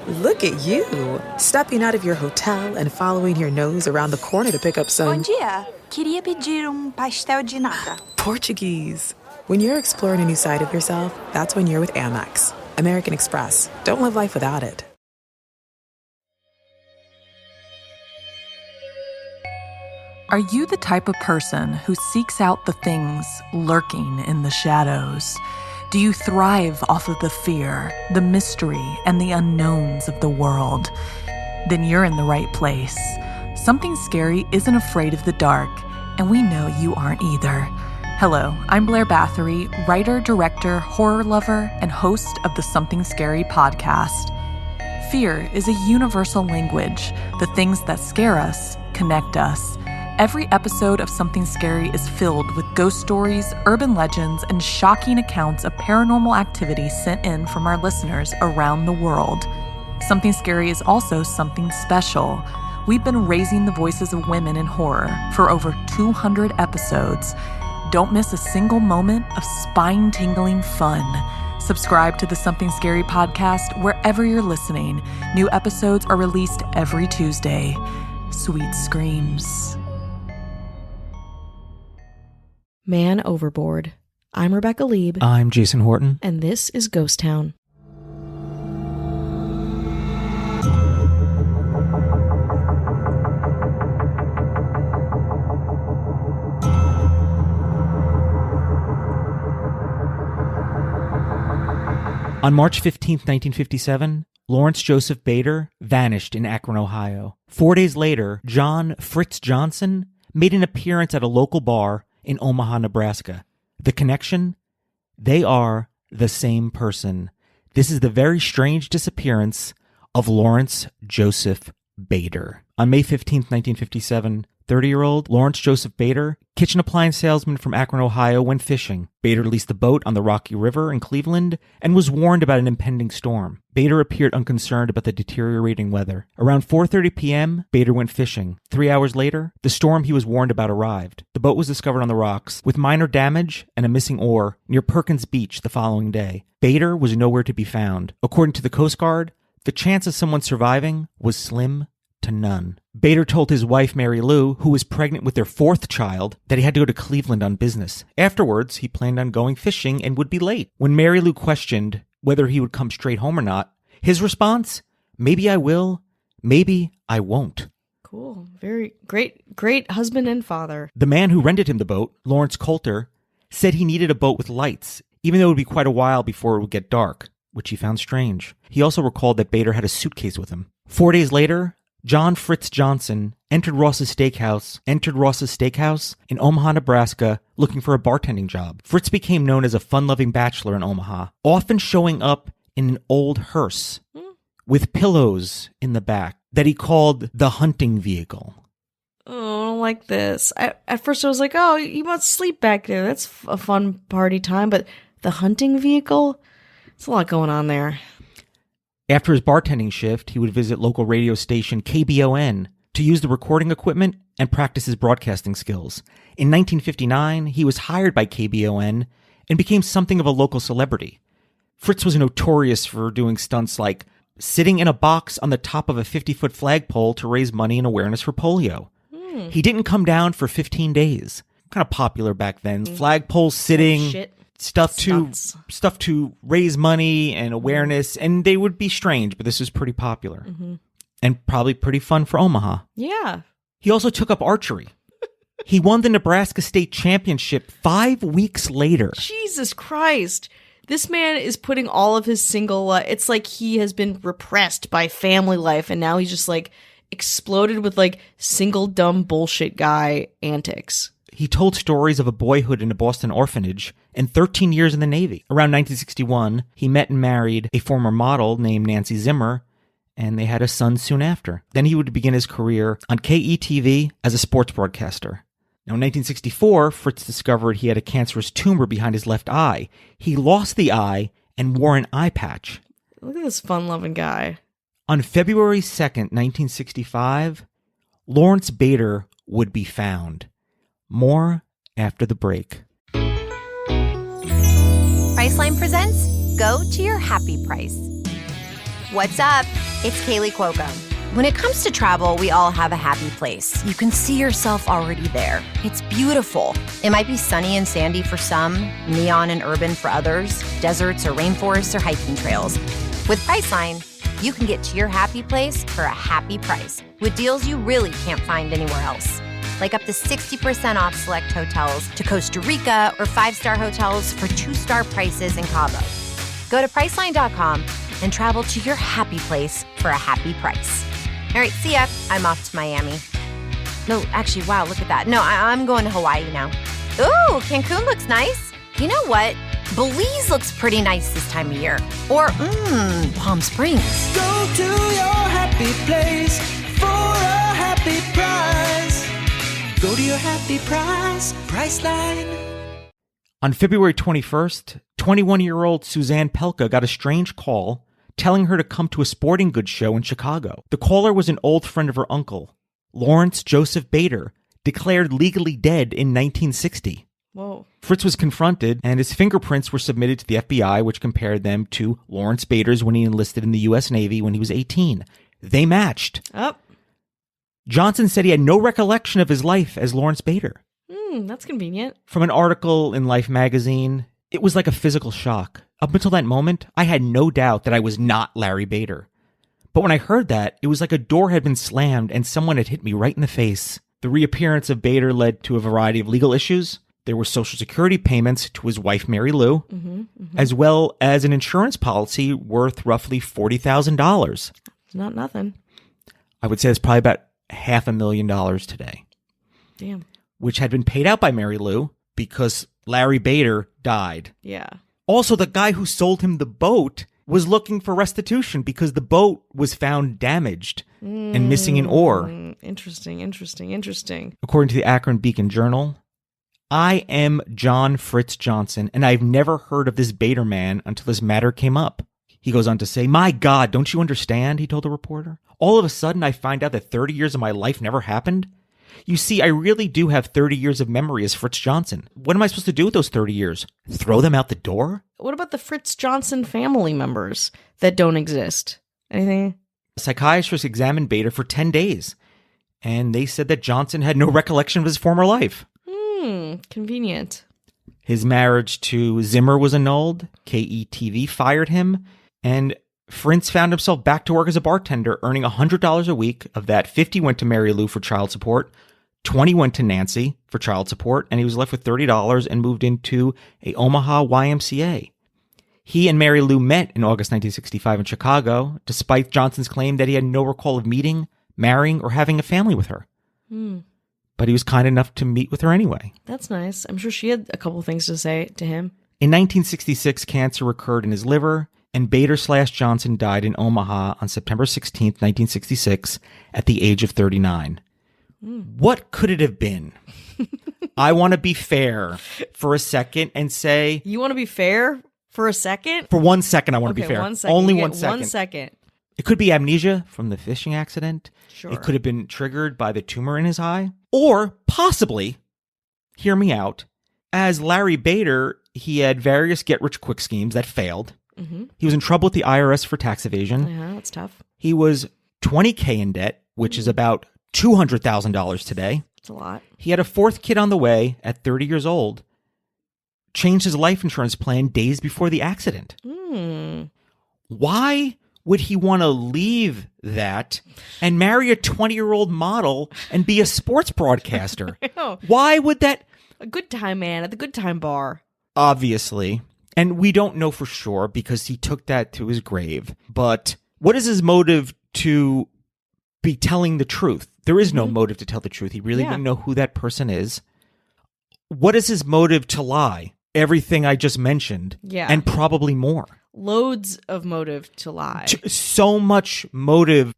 Look at you, stepping out of your hotel and following your nose around the corner to pick up some... Bom dia. Queria pedir pastel de nata. Portuguese. When you're exploring a new side of yourself, that's when you're with Amex. American Express. Don't live life without it. Are you the type of person who seeks out the things lurking in the shadows? Do you thrive off of the fear, the mystery, and the unknowns of the world? Then you're in the right place. Something Scary isn't afraid of the dark, and we know you aren't either. Hello, I'm Blair Bathory, writer, director, horror lover, and host of the Something Scary podcast. Fear is a universal language. The things that scare us connect us. Every episode of Something Scary is filled with ghost stories, urban legends, and shocking accounts of paranormal activity sent in from our listeners around the world. Something Scary is also something special. We've been raising the voices of women in horror for over 200 episodes. Don't miss a single moment of spine-tingling fun. Subscribe to the Something Scary podcast wherever you're listening. New episodes are released every Tuesday. Sweet screams. Man Overboard. I'm Rebecca Lieb. I'm Jason Horton. And this is Ghost Town. On March 15, 1957, Lawrence Joseph Bader vanished in Akron, Ohio. 4 days later, John Fritz Johnson made an appearance at a local bar in Omaha, Nebraska. The connection? They are the same person. This is the very strange disappearance of Lawrence Joseph Bader. On May 15, 1957, 30-year-old Lawrence Joseph Bader, kitchen appliance salesman from Akron, Ohio, went fishing. Bader leased a boat on the Rocky River in Cleveland and was warned about an impending storm. Bader appeared unconcerned about the deteriorating weather. Around 4:30 p.m., Bader went fishing. 3 hours later, the storm he was warned about arrived. The boat was discovered on the rocks, with minor damage and a missing oar, near Perkins Beach the following day. Bader was nowhere to be found. According to the Coast Guard, the chance of someone surviving was slim to none. Bader told his wife, Mary Lou, who was pregnant with their fourth child, that he had to go to Cleveland on business. Afterwards, he planned on going fishing and would be late. When Mary Lou questioned whether he would come straight home or not, his response, "Maybe I will, maybe I won't." Cool. Very great husband and father. The man who rented him the boat, Lawrence Coulter, said he needed a boat with lights, even though it would be quite a while before it would get dark, which he found strange. He also recalled that Bader had a suitcase with him. 4 days later, John Fritz Johnson entered Ross's Steakhouse in Omaha, Nebraska, looking for a bartending job. Fritz became known as a fun-loving bachelor in Omaha, often showing up in an old hearse with pillows in the back that he called the hunting vehicle. Oh, I don't like this. At first I was like, oh, you must sleep back there. That's a fun party time. But the hunting vehicle? It's a lot going on there. After his bartending shift, he would visit local radio station KBON to use the recording equipment and practice his broadcasting skills. In 1959, he was hired by KBON and became something of a local celebrity. Fritz was notorious for doing stunts like sitting in a box on the top of a 50-foot flagpole to raise money and awareness for polio. He didn't come down for 15 days. Kind of popular back then. Flagpole sitting... Stuff to raise money and awareness, and they would be strange, but this was pretty popular and probably pretty fun for Omaha. Yeah. He also took up archery. He won the Nebraska State Championship 5 weeks later. Jesus Christ. This man is putting all of his single it's like he has been repressed by family life, and now he's just like exploded with like single dumb bullshit guy antics. He told stories of a boyhood in a Boston orphanage and 13 years in the Navy. Around 1961, he met and married a former model named Nancy Zimmer, and they had a son soon after. Then he would begin his career on KETV as a sports broadcaster. Now, in 1964, Fritz discovered he had a cancerous tumor behind his left eye. He lost the eye and wore an eye patch. Look at this fun-loving guy. On February 2nd, 1965, Lawrence Bader would be found. More after the break. Priceline presents Go to Your Happy Price. What's up? It's Kaylee Cuoco. When it comes to travel, we all have a happy place. You can see yourself already there. It's beautiful. It might be sunny and sandy for some, neon and urban for others, deserts or rainforests or hiking trails. With Priceline, you can get to your happy place for a happy price with deals you really can't find anywhere else. Like up to 60% off select hotels to Costa Rica or 5-star hotels for 2-star prices in Cabo. Go to Priceline.com and travel to your happy place for a happy price. All right, see ya. I'm off to Miami. No, actually, wow, look at that. No, I'm going to Hawaii now. Ooh, Cancun looks nice. You know what? Belize looks pretty nice this time of year. Or, Palm Springs. Go to your happy place for a happy price. Go to your happy price, Priceline. On February 21st, 21-year-old Suzanne Pelka got a strange call telling her to come to a sporting goods show in Chicago. The caller was an old friend of her uncle, Lawrence Joseph Bader, declared legally dead in 1960. Whoa. Fritz was confronted, and his fingerprints were submitted to the FBI, which compared them to Lawrence Bader's when he enlisted in the U.S. Navy when he was 18. They matched. Oh. Johnson said he had no recollection of his life as Lawrence Bader. That's convenient. From an article in Life magazine, it was like a physical shock. Up until that moment, I had no doubt that I was not Larry Bader. But when I heard that, it was like a door had been slammed and someone had hit me right in the face. The reappearance of Bader led to a variety of legal issues. There were Social Security payments to his wife, Mary Lou, as well as an insurance policy worth roughly $40,000. It's not nothing. I would say it's probably about $500,000 today. Damn. Which had been paid out by Mary Lou because Larry Bader died. Yeah. Also, the guy who sold him the boat was looking for restitution because the boat was found damaged and missing an oar. Interesting. According to the Akron Beacon Journal, I am John Fritz Johnson, and I've never heard of this Bader man until this matter came up. He goes on to say, "My God, don't you understand?" he told the reporter. "All of a sudden, I find out that 30 years of my life never happened. You see, I really do have 30 years of memory as Fritz Johnson. What am I supposed to do with those 30 years? Throw them out the door?" What about the Fritz Johnson family members that don't exist? Anything? Psychiatrists examined Bader for 10 days, and they said that Johnson had no recollection of his former life. Convenient. His marriage to Zimmer was annulled. KETV fired him, and Fritz found himself back to work as a bartender, earning $100 a week. Of that, 50 went to Mary Lou for child support, 20 went to Nancy for child support, and he was left with $30 and moved into a Omaha YMCA. He and Mary Lou met in August 1965 in Chicago, despite Johnson's claim that he had no recall of meeting, marrying, or having a family with her. But he was kind enough to meet with her anyway. That's nice. I'm sure she had a couple things to say to him. In 1966, cancer recurred in his liver, and Bader/Johnson died in Omaha on September 16th, 1966, at the age of 39. What could it have been? I want to be fair for a second and say... You want to be fair for a second? For 1 second, I want to be fair. 1 second. Only You 1 get second. 1 second. It could be amnesia from the fishing accident. Sure. It could have been triggered by the tumor in his eye. Or possibly, hear me out, as Larry Bader, he had various get-rich-quick schemes that failed. He was in trouble with the IRS for tax evasion. Yeah, that's tough. He was $20K in debt, which is about $200,000 today. That's a lot. He had a fourth kid on the way at 30 years old. Changed his life insurance plan days before the accident. Why would he want to leave that and marry a 20-year-old model and be a sports broadcaster? Why would that... A good time man at the good time bar. Obviously. And we don't know for sure because he took that to his grave. But what is his motive to be telling the truth? There is no motive to tell the truth. He really didn't know who that person is. What is his motive to lie? Everything I just mentioned. Yeah. And probably more. Loads of motive to lie. So much motive.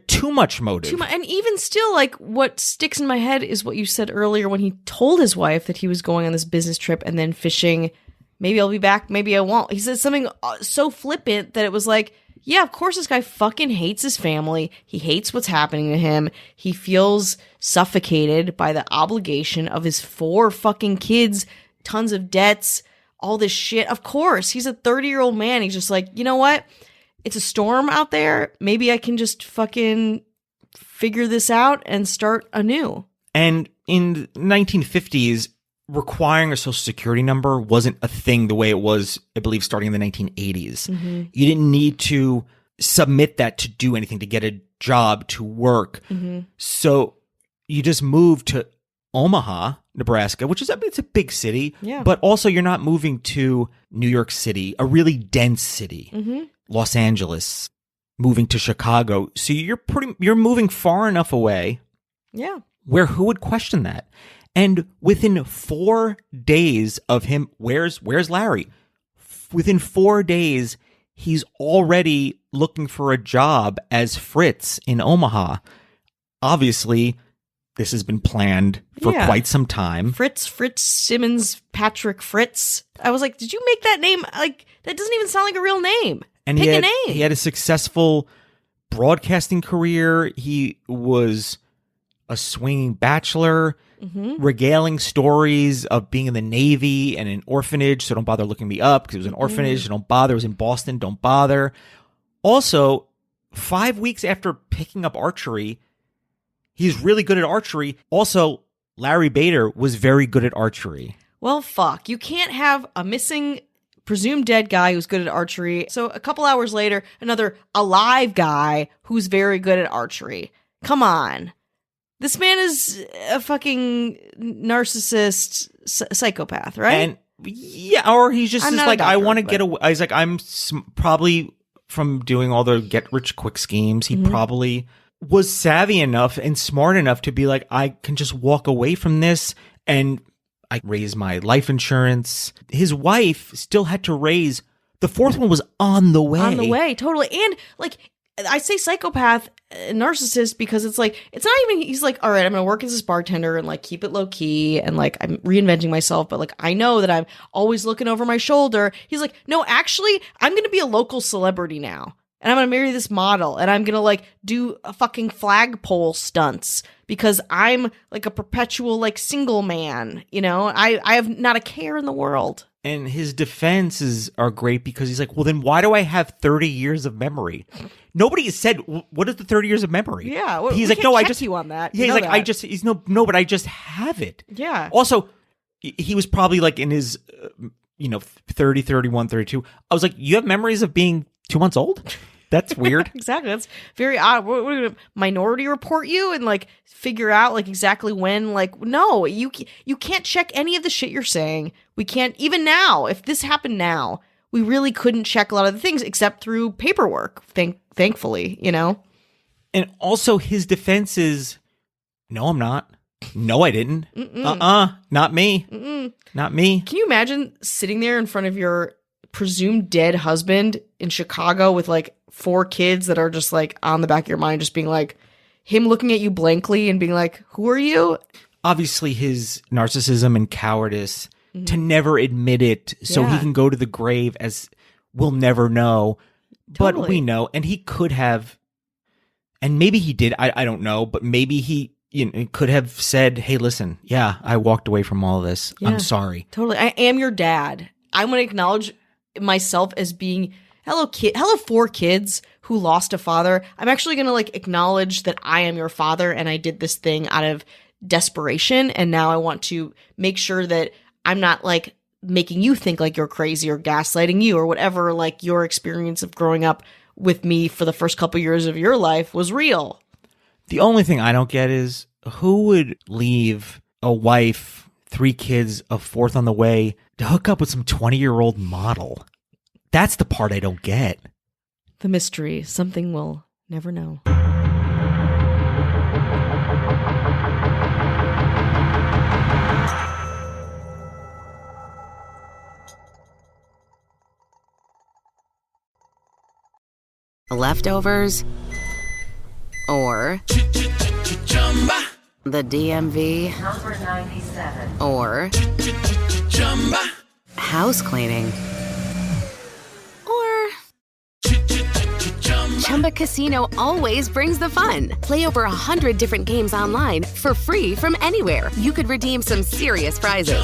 Too much motive. And even still, like, what sticks in my head is what you said earlier when he told his wife that he was going on this business trip and then fishing. Maybe I'll be back. Maybe I won't. He said something so flippant that it was like, yeah, of course this guy fucking hates his family. He hates what's happening to him. He feels suffocated by the obligation of his 4 fucking kids, tons of debts, all this shit. Of course, he's a 30-year-old man. He's just like, you know what? it's a storm out there. Maybe I can just fucking figure this out and start anew. And in the 1950s, requiring a social security number wasn't a thing the way it was, I believe, starting in the 1980s. Mm-hmm. You didn't need to submit that to do anything, to get a job, to work. Mm-hmm. So you just moved to Omaha, Nebraska, which is, I mean, it's a big city, Yeah. but also you're not moving to New York City, a really dense city, Mm-hmm. Los Angeles, moving to Chicago. So you're moving far enough away Yeah. where who would question that? And within 4 days of him, where's Larry? Within 4 days, he's already looking for a job as Fritz in Omaha. Obviously, this has been planned for Yeah. quite some time. Fritz Simmons, Patrick Fritz. I was like, did you make that name? Like, that doesn't even sound like a real name. And Pick he a name. He had a successful broadcasting career. He was a swinging bachelor, regaling stories of being in the Navy and an orphanage. So don't bother looking me up because it was an orphanage. So don't bother. It was in Boston. Don't bother. Also, 5 weeks after picking up archery, he's really good at archery. Also, Larry Bader was very good at archery. Well, fuck. You can't have a missing, presumed dead guy who's good at archery. So a couple hours later, another alive guy who's very good at archery. Come on. This man is a fucking narcissist psychopath, right? And yeah, or he's just I'm is not a like, I doctor, want to but- get away. He's like, probably from doing all the get rich quick schemes, he probably was savvy enough and smart enough to be like, I can just walk away from this and I raise my life insurance. His wife still had to raise, the fourth one was on the way. On the way, totally. And like, I say psychopath, narcissist, because it's like, it's not even, he's like, all right, I'm gonna work as this bartender and like keep it low key and like I'm reinventing myself, but like I know that I'm always looking over my shoulder. He's like, no, actually, I'm gonna be a local celebrity now. And I'm gonna marry this model and I'm gonna like do a fucking flagpole stunts because I'm like a perpetual like single man, you know? I have not a care in the world. And his defenses are great because he's like, well, then why do I have 30 years of memory? Nobody has said, what is the 30 years of memory? Yeah, he's we like, can't no, I check just you on that. Yeah, You he's know like, that. no, but I just have it. Yeah. Also, he was probably like in his, 30, 31, 32. I was like, you have memories of being 2 months old? That's weird. Exactly. That's very odd. We're going to minority report you and like figure out like exactly when. Like, no, you can't check any of the shit you're saying. We can't, even now, if this happened now, we really couldn't check a lot of the things except through paperwork, thankfully, you know? And also his defense is, no, I'm not. No, I didn't. Not me. Not me. Can you imagine sitting there in front of your presumed dead husband in Chicago with like 4 kids that are just like on the back of your mind, just being like, him looking at you blankly and being like, who are you? Obviously his narcissism and cowardice to never admit it so he Yeah. can go to the grave as we'll never know. But Totally. we know, and he could have, and maybe he did, I don't know, but maybe he could have said, hey, listen, yeah, I walked away from all of this. Yeah. I'm sorry. Totally. I am your dad. I want to acknowledge myself as being hello 4 kids who lost a father. I'm actually going to like acknowledge that I am your father and I did this thing out of desperation. And now I want to make sure that I'm not like making you think like you're crazy or gaslighting you or whatever, like your experience of growing up with me for the first couple years of your life was real. The only thing I don't get is who would leave a wife, 3 kids, a 4th on the way to hook up with some 20-year-old model? That's the part I don't get. The mystery, something we'll never know. Leftovers or the DMV Number 97. or house cleaning or Chumba Casino always brings the fun. Play over 100 different games online for free from anywhere. You could redeem some serious prizes.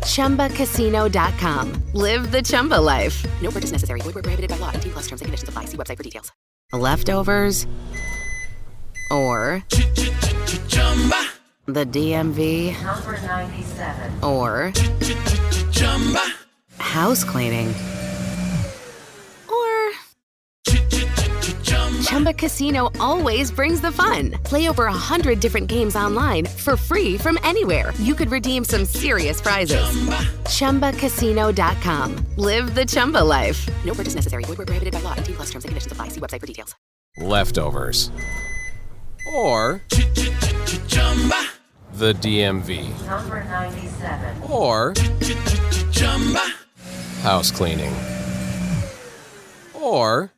ChumbaCasino.com. Live the Chumba life. No purchase necessary. Void where prohibited by law. 18+ terms and conditions apply. See website for details. Leftovers or the DMV Number 97. or house cleaning or Chumba Casino always brings the fun. Play over 100 different games online for free from anywhere. You could redeem some serious prizes. ChumbaCasino.com. Live the Chumba life. No purchase necessary. Void where prohibited by law. 18+ terms and conditions apply. See website for details. Leftovers or the DMV Number 97. or house cleaning or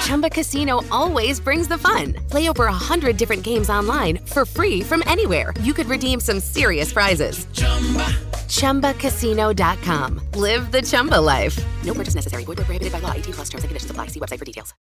Chumba Casino always brings the fun. Play over 100 different games online for free from anywhere. You could redeem some serious prizes. ChumbaCasino.com. Live the Chumba life. No purchase necessary. Void where prohibited by law. 18+ terms and conditions apply. See website for details.